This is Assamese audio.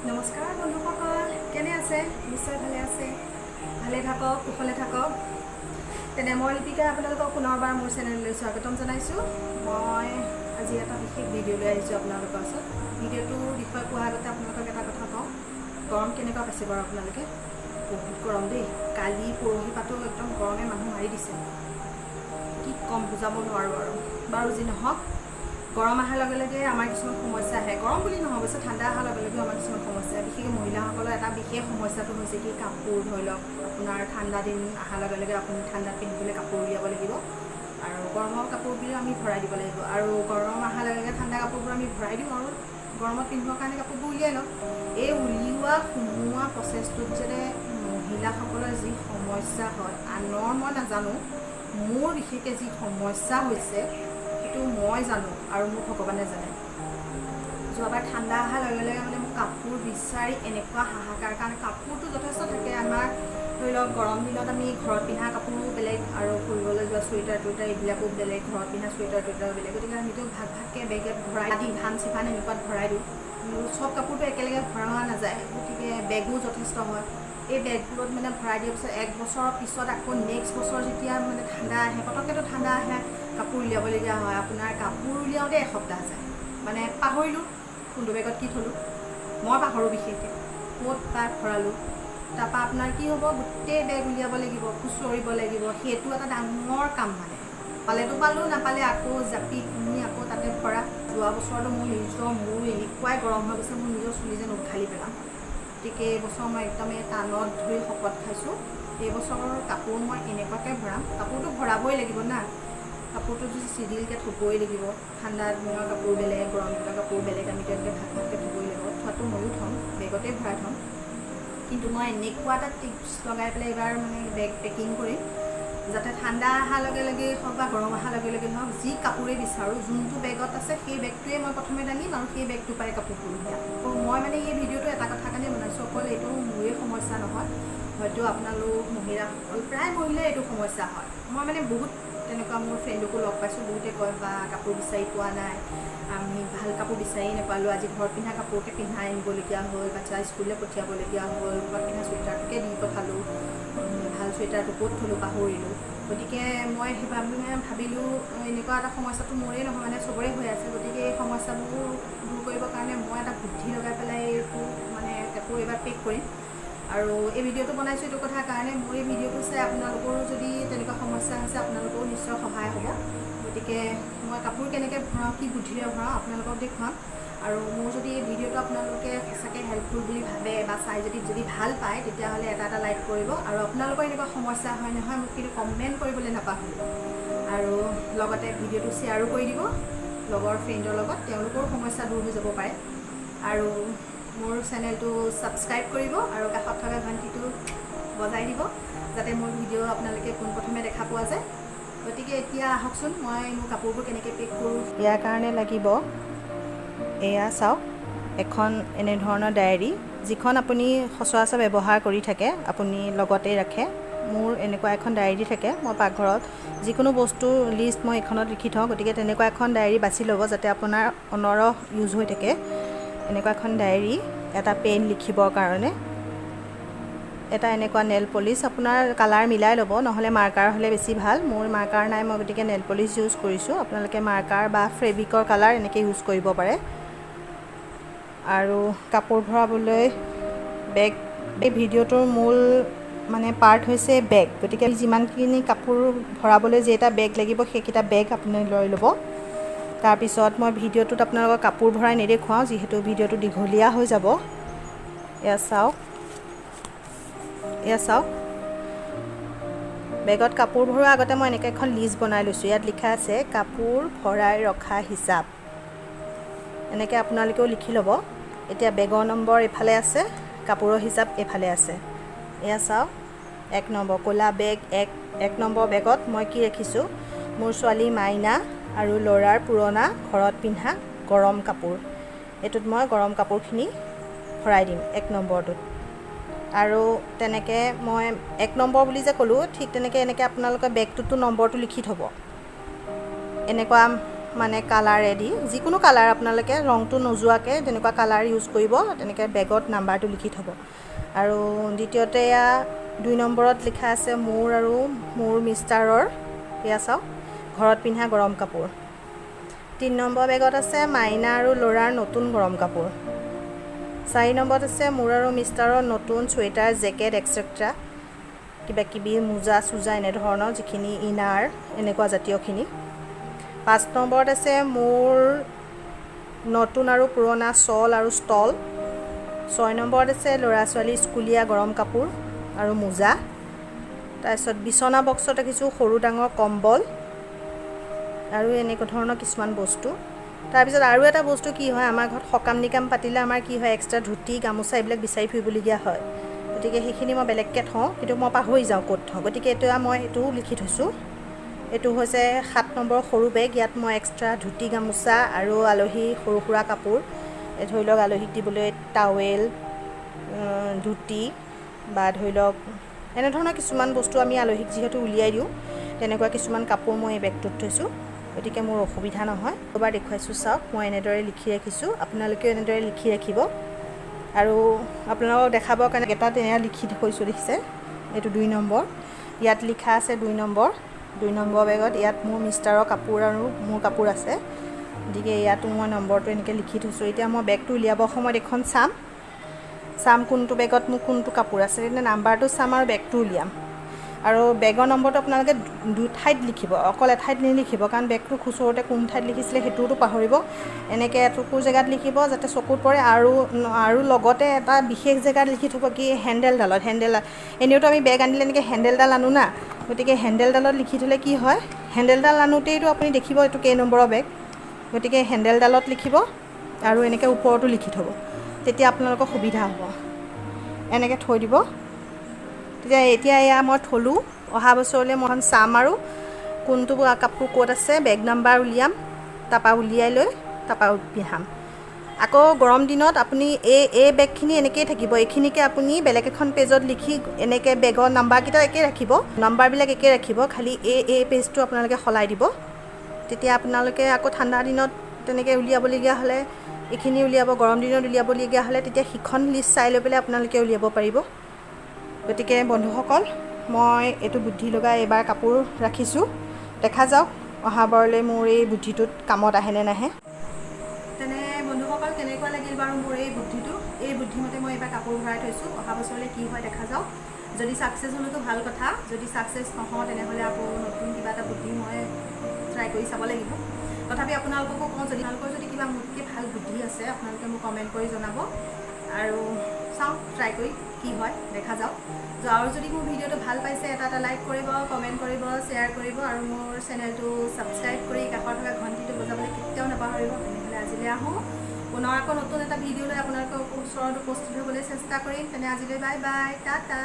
নমস্কাৰ বন্ধুসকল, কেনে আছে? নিশ্চয় ভালে আছে। ভালে থাকক, কুশলে থাকক। তেনে মই লিপিকা আপোনালোকক পুনৰবাৰ মোৰ চেনেললৈ স্বাগতম জনাইছোঁ। মই আজি এটা বিশেষ ভিডিঅ' লৈ আহিছোঁ আপোনালোকৰ ওচৰত। ভিডিঅ'টোৰ বিষয়ে কোৱাৰ আগতে আপোনালোকক এটা কথা কওঁ, গৰম কেনেকুৱা পাইছে বাৰু আপোনালোকে? বহুত গৰম দেই। কালি পৰহি পাতো একদম গৰমে মানুহ মাৰি দিছে। কি কম বুজাব নোৱাৰোঁ আৰু। বাৰু যি নহওক, গৰম অহাৰ লগে লগে আমাৰ কিছুমান সমস্যা আহে। গৰম বুলি নহয়, অৱশ্যে ঠাণ্ডা অহাৰ লগে লগে আমাৰ কিছুমান সমস্যা, বিশেষকৈ মহিলাসকলৰ এটা বিশেষ সমস্যাটো হৈছে কি কাপোৰ। ধৰি লওক আপোনাৰ ঠাণ্ডা দিন অহাৰ লগে লগে আপুনি ঠাণ্ডাত পিন্ধিবলৈ কাপোৰ উলিয়াব লাগিব, আৰু গৰমৰ কাপোৰবোৰ আমি ভৰাই দিব লাগিব। আৰু গৰম অহাৰ লগে লগে ঠাণ্ডা কাপোৰবোৰ আমি ভৰাই দিওঁ আৰু গৰমত পিন্ধিবৰ কাৰণে কাপোৰবোৰ উলিয়াই লওঁ। এই উলিওৱা সোমোৱা প্ৰচেছটোত যেনে মহিলাসকলৰ যি সমস্যা হয়, আনৰ মই নাজানো, মোৰ বিশেষকৈ যি সমস্যা হৈছে সেইটো মই জানো আৰু মোৰ ভগৱানে জানে। যোৱাবাৰ ঠাণ্ডা অহাৰ লগে লগে মানে মোক কাপোৰ বিচাৰি এনেকুৱা হাহাকাৰ, কাৰণ কাপোৰটো যথেষ্ট থাকে আমাৰ। ধৰি লওক গৰম দিনত আমি ঘৰত পিন্ধা কাপোৰো বেলেগ, আৰু ফুৰিবলৈ যোৱা চুৱেটাৰ টুৱেটাৰ এইবিলাকো বেলেগ, ঘৰত পিন্ধা চুৱেটাৰ টুৱেটাৰো বেলেগ। গতিকে আমিতো ভাগ ভাগকৈ বেগত ভৰাই দি ধান চিফান এনেকুৱাত ভৰাই দিওঁ। চব কাপোৰটো একেলগে ভৰোৱা নাযায়, গতিকে বেগো যথেষ্ট হয়। এই বেগবোৰত মানে ভৰাই দিয়াৰ পিছত 1 বছৰৰ পিছত আকৌ নেক্সট বছৰ যেতিয়া মানে ঠাণ্ডা আহে, পটককৈতো ঠাণ্ডা আহে, কাপোৰ উলিয়াবলগীয়া হয়। আপোনাৰ কাপোৰ উলিয়াওঁতে এসপ্তাহ যায়। মানে পাহৰিলোঁ কোনটো বেগত কি থলোঁ, মই পাহৰোঁ বিশেষকৈ, ক'ত তাত ভৰালোঁ। তাৰপৰা আপোনাৰ কি হ'ব, গোটেই বেগ উলিয়াব লাগিব, খুচৰিব লাগিব। সেইটো এটা ডাঙৰ কাম। মানে পালেতো পালোঁ, নাপালে আকৌ জাপি কুনি আকৌ তাতে ভৰা। যোৱা বছৰতো মোৰ নিজৰ মোৰ এনেকুৱাই গৰম হৈ গৈছে, মোৰ নিজৰ চুলি যেন উঘালি পেলাম। গতিকে এইবছৰ মই একদমেই টানত ধৰি শপত খাইছোঁ, এইবছৰৰ কাপোৰ মই এনেকুৱাকৈ ভৰাম। কাপোৰটো ভৰাবই লাগিব না, কাপোৰটো যদি চিডিলকৈ থ'বই লাগিব। ঠাণ্ডা দিনৰ কাপোৰ বেলেগ, গৰম দিনৰ কাপোৰ বেলেগ, আমি তেনেকৈ ভাগ ভাগকৈ থ'বই লাগিব। থোৱাটো ময়ো থ'ম, বেগতে ভৰাই থ'ম। কিন্তু মই এনেকুৱা এটা টিপছ লগাই পেলাই এইবাৰ মানে বেগ পেকিং কৰিম, যাতে ঠাণ্ডা অহাৰ লগে লগেই হওক বা গৰম অহাৰ লগে লগেই হওক, যি কাপোৰেই বিচাৰোঁ, যোনটো বেগত আছে সেই বেগটোৱে মই প্ৰথমে দাঙিম আৰু সেই বেগটোৰ পৰাই কাপোৰবোৰ উলিয়াম। মই মানে এই ভিডিঅ'টো এটা কথা কাৰণে বনাইছোঁ, অকল এইটো মোৰেই সমস্যা নহয়, হয়তো আপোনালোক মহিলাসকল, প্ৰায় মহিলাই এইটো সমস্যা হয়। মই মানে বহুত তেনেকুৱা মোৰ ফ্ৰেণ্ডকো লগ পাইছোঁ, বহুতে কয় বা কাপোৰ বিচাৰি পোৱা নাই, আমি ভাল কাপোৰ বিচাৰি নাপালোঁ, আজি ঘৰত পিন্ধা কাপোৰকে পিন্ধাই আনিবলগীয়া হ'ল, বাচ্ছা স্কুললৈ পঠিয়াবলগীয়া হ'ল, ঘৰত পিন্ধা চুৱেটাৰটোকে দি পঠালোঁ, ভাল চুৱেটাৰটো ক'ত থলোঁ পাহৰিলোঁ। গতিকে মই সেইবাবে ভাবিলোঁ এনেকুৱা এটা সমস্যাটো মোৰেই নহয়, মানে চবৰে হৈ আছে। গতিকে এই সমস্যাবোৰ দূৰ কৰিবৰ কাৰণে মই এটা বুদ্ধি লগাই পেলাই এইটো মানে কাপোৰ এইবাৰ পেক কৰিম। আৰু এই ভিডিঅ'টো বনাইছোঁ এইটো কথাৰ কাৰণে, মোৰ এই ভিডিঅ'টো চাই আপোনালোকৰো যদি তেনেকুৱা সমস্যা আছে, আপোনালোকৰো নিশ্চয় সহায় হ'ব। গতিকে মই কাপোৰ কেনেকৈ ভৰাওঁ, কি বুদ্ধিৰে ভৰাওঁ আপোনালোকক দেখুৱাম। আৰু মোৰ যদি এই ভিডিঅ'টো আপোনালোকে সঁচাকৈ হেল্পফুল বুলি ভাবে বা চাই যদি ভাল পায়, তেতিয়াহ'লে এটা লাইক কৰিব। আৰু আপোনালোকৰ এনেকুৱা সমস্যা হয় নহয়, মোক কিন্তু কমেণ্ট কৰিবলৈ নাপাহৰিব। আৰু লগতে ভিডিঅ'টো শ্বেয়াৰো কৰি দিব লগৰ ফ্ৰেণ্ডৰ লগত, তেওঁলোকৰো সমস্যা দূৰ হৈ যাব পাৰে। আৰু মোৰ চেনেলটো ছাবস্ক্ৰাইব কৰিব আৰু কাষত থকা ঘণ্টিটো বজাই দিব, যাতে মোৰ ভিডিঅ' আপোনালোকে পোনপ্ৰথমে দেখা পোৱা যায়। গতিকে এতিয়া আহকচোন, মই মোৰ কাপোৰবোৰ কেনেকৈ পেক কৰোঁ। ইয়াৰ কাৰণে লাগিব, এয়া চাওক, এখন এনেধৰণৰ ডায়েৰী, যিখন আপুনি সচৰাচৰ ব্যৱহাৰ কৰি থাকে, আপুনি লগতে ৰাখে। মোৰ এনেকুৱা এখন ডায়েৰী থাকে, মই পাকঘৰত যিকোনো বস্তুৰ লিষ্ট মই এইখনত লিখি থওঁ। গতিকে তেনেকুৱা এখন ডায়েৰী বাছি ল'ব, যাতে আপোনাৰ অনৰহ ইউজ হৈ থাকে। এনেকুৱা এখন ডায়েৰী, এটা পেন লিখিবৰ কাৰণে, এটা এনেকুৱা নেল পলিচ, আপোনাৰ কালাৰ মিলাই ল'ব, নহ'লে মাৰ্কাৰ হ'লে বেছি ভাল। মোৰ মাৰ্কাৰ নাই, মই গতিকে নেল পলিচ ইউজ কৰিছোঁ। আপোনালোকে মাৰ্কাৰ বা ফেব্ৰিকৰ কালাৰ এনেকৈ ইউজ কৰিব পাৰে। আৰু কাপোৰ ভৰাবলৈ বেগ, এই ভিডিঅ'টোৰ মূল মানে পাৰ্ট হৈছে বেগ। গতিকে যিমানখিনি কাপোৰ ভৰাবলৈ যেইটা বেগ লাগিব, সেইকেইটা বেগ আপুনি লৈ ল'ব। তাৰপিছত মই ভিডিঅ'টোত আপোনালোকক কাপোৰ ভৰাই নেদেখুৱাওঁ, যিহেতু ভিডিঅ'টো দীঘলীয়া হৈ যাব। এয়া চাওক, এয়া চাওক, বেগত কাপোৰ ভৰোৱাৰ আগতে মই এনেকৈ এখন লিষ্ট বনাই লৈছোঁ। ইয়াত লিখা আছে কাপোৰ ভৰাই ৰখা হিচাপ। এনেকৈ আপোনালোকেও লিখি ল'ব। এতিয়া বেগৰ নম্বৰ এইফালে আছে, কাপোৰৰ হিচাপ এইফালে আছে। এয়া চাওক, 1 নম্বৰ ক'লা বেগ, এক নম্বৰ বেগত মই কি ৰাখিছোঁ, মোৰ ছোৱালী মাইনা আৰু ল'ৰাৰ পুৰণা ঘৰত পিন্ধা গৰম কাপোৰ। এইটোত মই গৰম কাপোৰখিনি ভৰাই দিম 1 নম্বৰটোত। আৰু তেনেকৈ মই 1 নম্বৰ বুলি যে ক'লোঁ, ঠিক তেনেকৈ এনেকৈ আপোনালোকে বেগটোতো নম্বৰটো লিখি থ'ব। এনেকুৱা মানে কালাৰেদি যিকোনো কালাৰ আপোনালোকে ৰংটো নোযোৱাকৈ তেনেকুৱা কালাৰ ইউজ কৰিব তেনেকৈ বেগত নাম্বাৰটো লিখি থ'ব আৰু দ্বিতীয়তে এয়া 2 নম্বৰত লিখা আছে মোৰ আৰু মোৰ মিষ্টাৰৰ এয়া চাওক ঘৰত পিন্ধা গৰম কাপোৰ 3 নম্বৰ বেগত আছে মাইনা আৰু ল'ৰাৰ নতুন গৰম কাপোৰ 4 নম্বৰত আছে মোৰ আৰু মিষ্টাৰৰ নতুন চুৱেটাৰ জেকেট এক্সেট্ৰা কিবা কিবি মোজা চুজা এনেধৰণৰ যিখিনি ইনাৰ এনেকুৱা জাতীয়খিনি 5 নম্বৰত আছে মোৰ নতুন আৰু পুৰণা শ্বল আৰু ষ্টল 6 নম্বৰত আছে ল'ৰা ছোৱালী স্কুলীয়া গৰম কাপোৰ আৰু মোজা তাৰপিছত বিছনা বক্সত ৰাখিছোঁ সৰু ডাঙৰ কম্বল আৰু এনেকুৱা ধৰণৰ কিছুমান বস্তু তাৰপিছত আৰু এটা বস্তু কি হয় আমাৰ ঘৰত সকাম নিকাম পাতিলে আমাৰ কি হয় এক্সট্ৰা ধুতি গামোচা এইবিলাক বিচাৰি ফুৰিবলগীয়া হয় গতিকে সেইখিনি মই বেলেগকৈ থওঁ কিন্তু মই পাহৰি যাওঁ ক'ত থওঁ গতিকে এতিয়া মই এইটোও লিখি থৈছোঁ এইটো হৈছে 7 নম্বৰ সৰু বেগ ইয়াত মই এক্সট্ৰা ধুতি গামোচা আৰু আলহী সৰু সুৰা কাপোৰ ধৰি লওক আলহীক দিবলৈ টাৱেল ধুতি বা ধৰি লওক এনেধৰণৰ কিছুমান বস্তু আমি আলহীক যিহেতু উলিয়াই দিওঁ তেনেকুৱা কিছুমান কাপোৰ মই এই বেগটোত থৈছোঁ গতিকে মোৰ অসুবিধা নহয় এবাৰ দেখুৱাইছোঁ চাওক মই এনেদৰে লিখি ৰাখিছোঁ আপোনালোকেও এনেদৰে লিখি ৰাখিব আৰু আপোনালোকক দেখাবৰ কাৰণে এটা তেনে লিখি থৈছোঁ দেখিছে এইটো 2 নম্বৰ ইয়াত লিখা আছে 2 নম্বৰ বেগত ইয়াত মোৰ মিষ্টাৰৰ কাপোৰ আৰু মোৰ কাপোৰ আছে গতিকে ইয়াতো মই নম্বৰটো এনেকৈ লিখি থৈছোঁ এতিয়া মই বেগটো উলিয়াবৰ সময়ত এখন চাম কোনটো বেগত মোৰ কোনটো কাপোৰ আছে তেতিয়া নাম্বাৰটো চাম আৰু বেগটো উলিয়াম আৰু বেগৰ নম্বৰটো আপোনালোকে 2 ঠাইত লিখিব অকল এঠাইত নিলিখিব কাৰণ বেগটো খুচুৰতে কোন ঠাইত লিখিছিলে সেইটোতো পাহৰিব এনেকৈ এটুকুৰ জেগাত লিখিব যাতে চকুত পৰে আৰু লগতে এটা বিশেষ জেগাত লিখি থ'ব কি হেণ্ডেলডালত এনেওতো আমি বেগ আনিলে এনেকৈ হেণ্ডেলডাল আনো না গতিকে হেণ্ডেলডালত লিখি থ'লে কি হয় হেণ্ডেলডাল আনোতেইতো আপুনি দেখিব এইটো কেই নম্বৰৰ বেগ গতিকে হেণ্ডেলডালত লিখিব আৰু এনেকৈ ওপৰতো লিখি থ'ব তেতিয়া আপোনালোকৰ সুবিধা হ'ব এনেকৈ থৈ দিব এতিয়া এয়া মই থলোঁ অহা বছৰলৈ মই চাম আৰু কোনটো কাপোৰ ক'ত আছে বেগ নাম্বাৰ উলিয়াম তাৰপৰা উলিয়াই লৈ তাৰপৰা পিন্ধাম আকৌ গৰম দিনত আপুনি এই বেগখিনি এনেকৈয়ে থাকিব এইখিনিকে আপুনি বেলেগ এখন পেজত লিখি এনেকৈ বেগৰ নাম্বাৰকেইটা একে ৰাখিব নাম্বাৰবিলাক একে ৰাখিব খালি এই পেজটো আপোনালোকে সলাই দিব তেতিয়া আপোনালোকে আকৌ ঠাণ্ডা দিনত তেনেকৈ উলিয়াবলগীয়া হ'লে এইখিনি উলিয়াব গৰম দিনত উলিয়াবলগীয়া হ'লে তেতিয়া সিখন লিষ্ট চাই লৈ পেলাই আপোনালোকে উলিয়াব পাৰিব গতিকে বন্ধুসকল মই এইটো বুদ্ধি লগাই এইবাৰ কাপোৰ ৰাখিছোঁ দেখা যাওক অহাবাৰলৈ মোৰ এই বুদ্ধিটোত কামত আহেনে নাহে তেনে বন্ধুসকল কেনেকুৱা লাগিল বাৰু মোৰ এই বুদ্ধিমতে মই এইবাৰ কাপোৰ ভৰাই থৈছোঁ অহা বছৰলৈ কি হয় দেখা যাওক যদি ছাকচেছ হ'লেতো ভাল কথা যদি ছাকচেছ নহওঁ তেনেহ'লে আকৌ নতুন কিবা এটা বুদ্ধি মই ট্ৰাই কৰি চাব লাগিব তথাপি আপোনালোককো কওঁ যদি আপোনালোকৰ যদি কিবা মোতকৈ ভাল বুদ্ধি আছে আপোনালোকে মোক কমেণ্ট কৰি জনাব আৰু চাওঁ ট্ৰাই কৰি কি হয় দেখা যাওক আৰু যদি মোৰ ভিডিঅ'টো ভাল পাইছে এটা লাইক কৰিব কমেণ্ট কৰিব শ্বেয়াৰ কৰিব আৰু মোৰ চেনেলটো ছাবস্ক্ৰাইব কৰি কাষত থকা ঘণ্টিটো বজাবলৈ কেতিয়াও নাপাহৰিব তেনেহ'লে আজিলৈ আহোঁ পুনৰ আকৌ নতুন এটা ভিডিঅ' লৈ আপোনালোকৰ ওচৰত উপস্থিত হ'বলৈ চেষ্টা কৰিম তেনে আজিলৈ বাই বাই টাটা